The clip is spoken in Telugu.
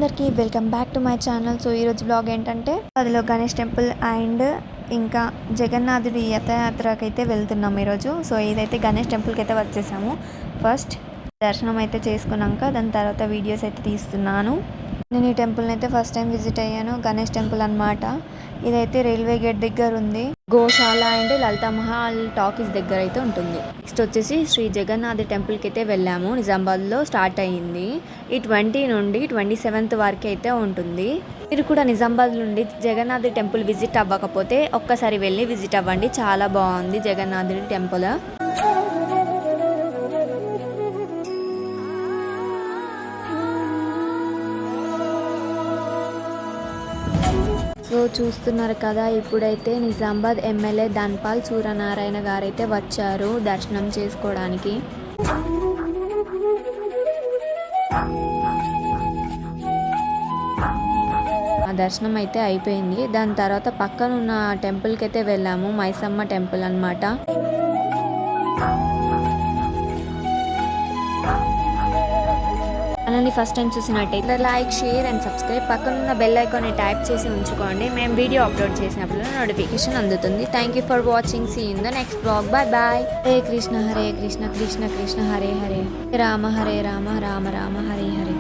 అందరికీ welcome back to my channel. So ఈరోజు బ్లాగ్ ఏంటంటే అదిలో గణేష్ టెంపుల్ అండ్ ఇంకా జగన్నాథుడి రథయాత్రకి అయితే వెళ్తున్నాం ఈరోజు. సో ఇదైతే గణేష్ టెంపుల్కి అయితే వచ్చేసాము. ఫస్ట్ దర్శనం అయితే చేసుకున్నాక దాని తర్వాత వీడియోస్ అయితే తీస్తున్నాను. నేను ఈ టెంపుల్ని అయితే ఫస్ట్ టైం విజిట్ అయ్యాను. గణేష్ టెంపుల్ అనమాట. ఇదైతే రైల్వే గేట్ దగ్గర ఉంది. గోశాల అండ్ లలితా మహల్ టాకీస్ దగ్గర అయితే ఉంటుంది. నెక్స్ట్ వచ్చేసి శ్రీ జగన్నాథ్ టెంపుల్కి అయితే వెళ్ళాము. నిజామాబాద్లో స్టార్ట్ అయ్యింది. ఈ 20 నుండి 27 వరకు అయితే ఉంటుంది. మీరు కూడా నిజామాబాద్ నుండి జగన్నాథ్ టెంపుల్ విజిట్ అవ్వకపోతే ఒక్కసారి వెళ్ళి విజిట్ అవ్వండి. చాలా బాగుంది జగన్నాథుడి టెంపుల్. సో చూస్తున్నారు కదా, ఇప్పుడైతే నిజామాబాద్ ఎమ్మెల్యే ధన్పాల్ సూర్యనారాయణ గారైతే వచ్చారు దర్శనం చేసుకోవడానికి. ఆ దర్శనం అయితే అయిపోయింది. దాని తర్వాత పక్కనున్న టెంపుల్కి అయితే వెళ్ళాము. మైసమ్మ టెంపుల్ అన్నమాట. ఛానల్ని ఫస్ట్ టైం చూసినట్టయితే లైక్, షేర్ అండ్ సబ్స్క్రైబ్. పక్కనున్న బెల్ ఐకాన్ని ట్యాప్ చేసి ఉంచుకోండి. మేము వీడియో అప్లోడ్ చేసినప్పుడు నోటిఫికేషన్ అందుతుంది. Thank you for watching. See in the next blog. Bye bye. Hare Krishna Krishna Krishna Hare Hare, Rama Hare Rama, Rama Rama Hare Hare.